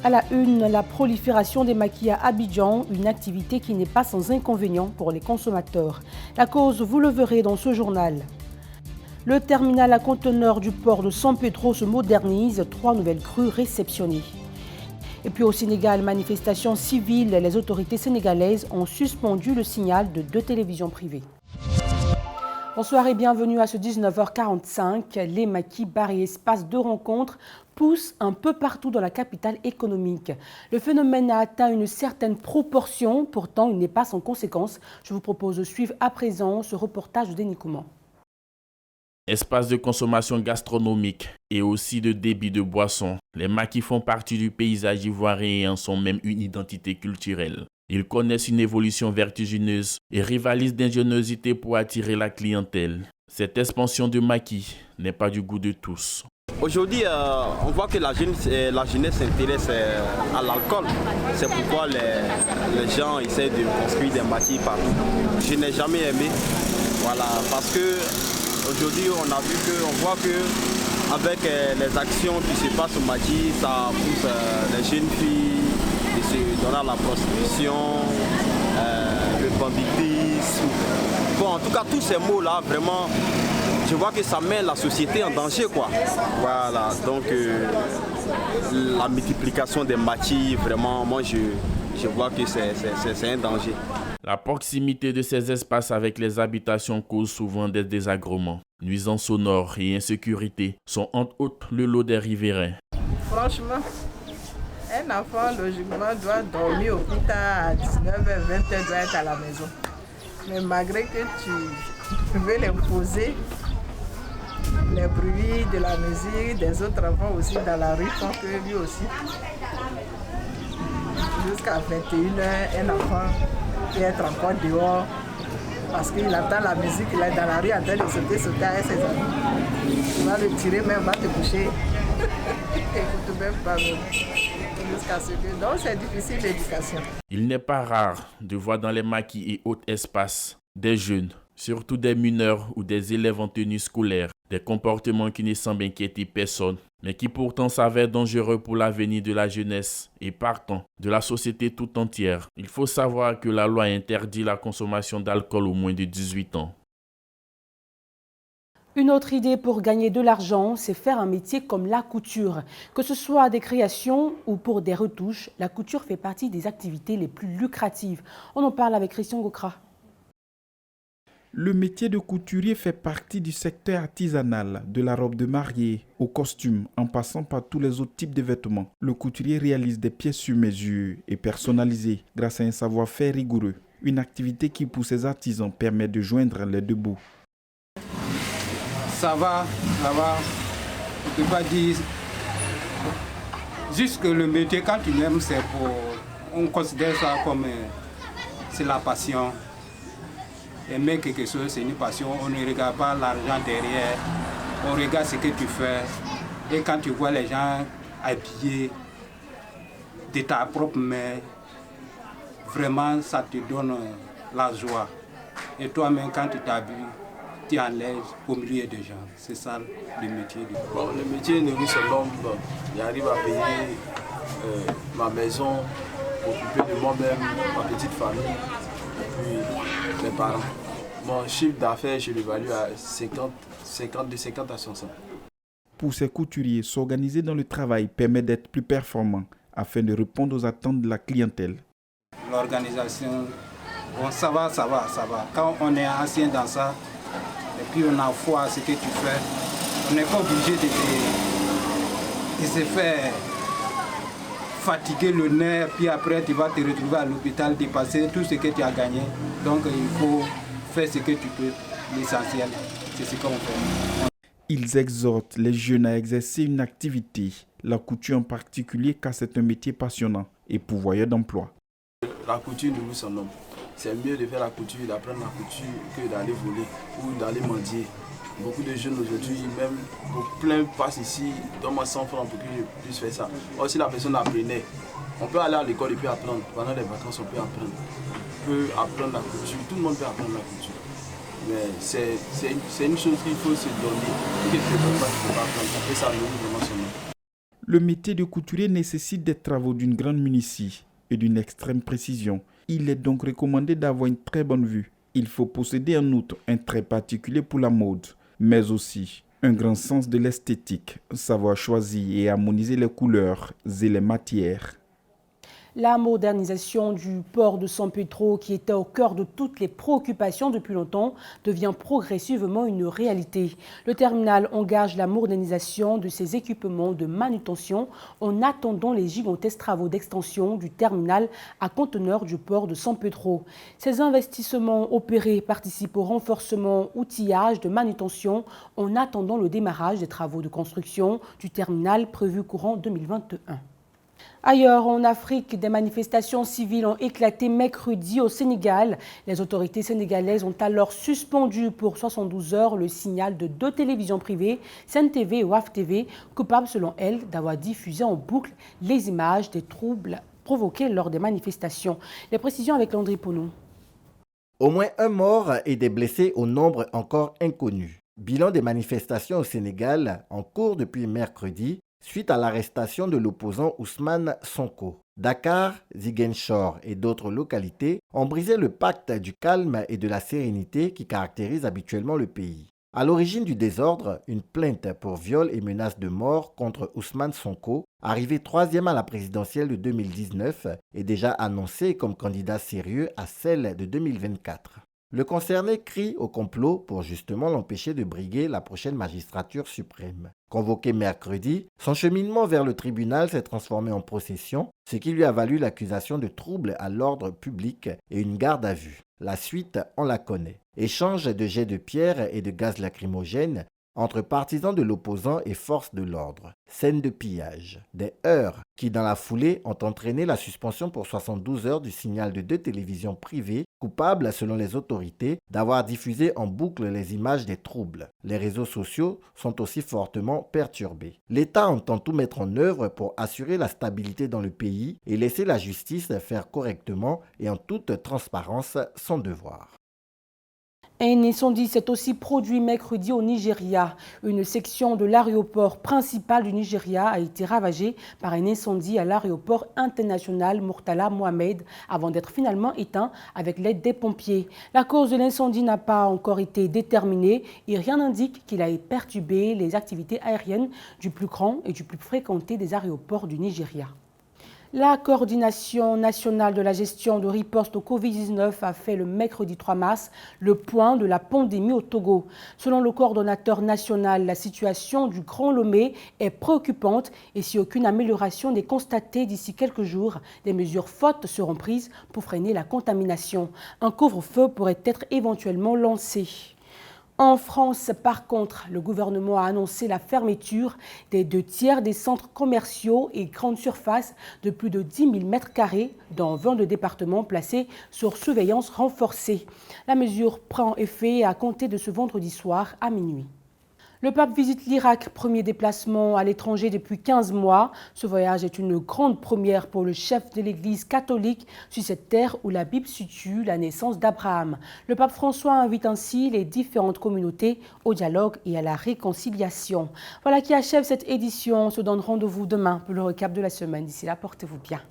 À la une, la prolifération des maquis à Abidjan, une activité qui n'est pas sans inconvénients pour les consommateurs. La cause, vous le verrez dans ce journal. Le terminal à conteneurs du port de San Pedro se modernise, 3 nouvelles crues réceptionnées. Et puis au Sénégal, manifestation civile, les autorités sénégalaises ont suspendu le signal de 2 télévisions privées. Bonsoir et bienvenue à ce 19h45. Les maquis, bars et espaces de rencontre poussent un peu partout dans la capitale économique. Le phénomène a atteint une certaine proportion, pourtant il n'est pas sans conséquences. Je vous propose de suivre à présent ce reportage de Denis Kouman. Espaces de consommation gastronomique et aussi de débit de boissons, les maquis font partie du paysage ivoirien et en sont même une identité culturelle. Ils connaissent une évolution vertigineuse et rivalisent d'ingéniosité pour attirer la clientèle. Cette expansion de maquis n'est pas du goût de tous. Aujourd'hui, on voit que la jeunesse s'intéresse à l'alcool. C'est pourquoi les gens essaient de construire des maquis partout. Je n'ai jamais aimé, voilà, parce que aujourd'hui on a vu on voit que avec les actions qui se passent au maquis, ça pousse les jeunes filles de se donner à la prostitution, le banditisme. Bon, en tout cas, tous ces mots-là, vraiment, je vois que ça met la société en danger, quoi. Voilà, donc la multiplication des maquis, vraiment, moi je vois que c'est un danger. La proximité de ces espaces avec les habitations cause souvent des désagréments. Nuisances sonores et insécurité sont entre autres le lot des riverains. Franchement, un enfant, logiquement, doit dormir au plus tard à 19h, 20h, doit être à la maison. Mais malgré que tu veux l'imposer, les bruits de la musique, des autres enfants aussi dans la rue font que lui aussi, jusqu'à 21h, un enfant peut être encore dehors parce qu'il entend la musique, il est dans la rue en train de sauter avec ses amis. Tu vas le tirer, même va te coucher. Écoute même pas jusqu'à ce que... Donc c'est difficile l'éducation. Il n'est pas rare de voir dans les maquis et autres espaces des jeunes, surtout des mineurs ou des élèves en tenue scolaire, des comportements qui ne semblent inquiéter personne, mais qui pourtant s'avèrent dangereux pour l'avenir de la jeunesse et partant de la société tout entière. Il faut savoir que la loi interdit la consommation d'alcool aux moins de 18 ans. Une autre idée pour gagner de l'argent, c'est faire un métier comme la couture. Que ce soit des créations ou pour des retouches, la couture fait partie des activités les plus lucratives. On en parle avec Christian Gokra. Le métier de couturier fait partie du secteur artisanal, de la robe de mariée au costume, en passant par tous les autres types de vêtements. Le couturier réalise des pièces sur mesure et personnalisées grâce à un savoir-faire rigoureux. Une activité qui, pour ses artisans, permet de joindre les deux bouts. Ça va. Je ne peux pas dire. Juste que le métier, quand tu l'aimes, c'est pour. On considère ça comme. C'est la passion. Aimer quelque chose, c'est une passion. On ne regarde pas l'argent derrière. On regarde ce que tu fais. Et quand tu vois les gens habillés de ta propre main, vraiment, ça te donne la joie. Et toi-même, quand tu t'habilles, tu es à l'aise au milieu des gens. C'est ça le métier. Bon, le métier nourrit son homme. J'arrive à payer ma maison, m'occuper de moi-même, ma petite famille, et puis mes parents. Mon chiffre d'affaires, je l'évalue à 50 à 100. Pour ces couturiers, s'organiser dans le travail permet d'être plus performant afin de répondre aux attentes de la clientèle. L'organisation, bon, ça va. Quand on est ancien dans ça, et puis on a foi à ce que tu fais, on n'est pas obligé de se faire fatiguer le nerf, puis après tu vas te retrouver à l'hôpital, dépasser tout ce que tu as gagné. Donc il faut faire ce que tu peux, l'essentiel, c'est ce qu'on fait. Ils exhortent les jeunes à exercer une activité, la couture en particulier, car c'est un métier passionnant et pourvoyeur d'emploi. La couture nourrit son homme. C'est mieux de faire la couture, d'apprendre la couture que d'aller voler ou d'aller mendier. Beaucoup de jeunes aujourd'hui, même plein passent ici, donne-moi 100 francs pour que je puisse faire ça. Or, si la personne apprenait, on peut aller à l'école et puis apprendre. Pendant les vacances, on peut apprendre. On peut apprendre la couture, tout le monde peut apprendre la couture. Mais c'est une chose qu'il faut se donner. Et que tu ne peux pas apprendre. Et ça nourrit vraiment son nom. Le métier de couturier nécessite des travaux d'une grande minutie et d'une extrême précision. Il est donc recommandé d'avoir une très bonne vue. Il faut posséder en outre un trait particulier pour la mode, mais aussi un grand sens de l'esthétique, savoir choisir et harmoniser les couleurs et les matières. La modernisation du port de San Pedro, qui était au cœur de toutes les préoccupations depuis longtemps, devient progressivement une réalité. Le terminal engage la modernisation de ses équipements de manutention en attendant les gigantesques travaux d'extension du terminal à conteneurs du port de San Pedro. Ces investissements opérés participent au renforcement outillage de manutention en attendant le démarrage des travaux de construction du terminal prévu courant 2021. Ailleurs en Afrique, des manifestations civiles ont éclaté mercredi au Sénégal. Les autorités sénégalaises ont alors suspendu pour 72 heures le signal de 2 télévisions privées, Sen TV et Waf TV, coupables selon elles d'avoir diffusé en boucle les images des troubles provoqués lors des manifestations. Les précisions avec Landry Ponou. Au moins un mort et des blessés au nombre encore inconnu. Bilan des manifestations au Sénégal en cours depuis mercredi, suite à l'arrestation de l'opposant Ousmane Sonko. Dakar, Ziguinchor et d'autres localités ont brisé le pacte du calme et de la sérénité qui caractérise habituellement le pays. À l'origine du désordre, une plainte pour viol et menace de mort contre Ousmane Sonko, arrivé 3e à la présidentielle de 2019 et déjà annoncé comme candidat sérieux à celle de 2024. Le concerné crie au complot pour justement l'empêcher de briguer la prochaine magistrature suprême. Convoqué mercredi, son cheminement vers le tribunal s'est transformé en procession, ce qui lui a valu l'accusation de trouble à l'ordre public et une garde à vue. La suite, on la connaît. Échange de jets de pierre et de gaz lacrymogène entre partisans de l'opposant et forces de l'ordre. Scène de pillage. Des heurts qui, dans la foulée, ont entraîné la suspension pour 72 heures du signal de 2 télévisions privées, coupables, selon les autorités, d'avoir diffusé en boucle les images des troubles. Les réseaux sociaux sont aussi fortement perturbés. L'État entend tout mettre en œuvre pour assurer la stabilité dans le pays et laisser la justice faire correctement et en toute transparence son devoir. Un incendie s'est aussi produit mercredi au Nigeria. Une section de l'aéroport principal du Nigeria a été ravagée par un incendie à l'aéroport international Murtala Mohammed avant d'être finalement éteint avec l'aide des pompiers. La cause de l'incendie n'a pas encore été déterminée et rien n'indique qu'il ait perturbé les activités aériennes du plus grand et du plus fréquenté des aéroports du Nigeria. La coordination nationale de la gestion de riposte au Covid-19 a fait le mercredi 3 mars le point de la pandémie au Togo. Selon le coordonnateur national, la situation du Grand Lomé est préoccupante et si aucune amélioration n'est constatée d'ici quelques jours, des mesures fortes seront prises pour freiner la contamination. Un couvre-feu pourrait être éventuellement lancé. En France, par contre, le gouvernement a annoncé la fermeture des 2/3 des centres commerciaux et grandes surfaces de plus de 10 000 m² dans 22 départements placés sur surveillance renforcée. La mesure prend effet à compter de ce vendredi soir à minuit. Le pape visite l'Irak, premier déplacement à l'étranger depuis 15 mois. Ce voyage est une grande première pour le chef de l'Église catholique sur cette terre où la Bible situe la naissance d'Abraham. Le pape François invite ainsi les différentes communautés au dialogue et à la réconciliation. Voilà qui achève cette édition. On se donne rendez-vous demain pour le récap de la semaine. D'ici là, portez-vous bien.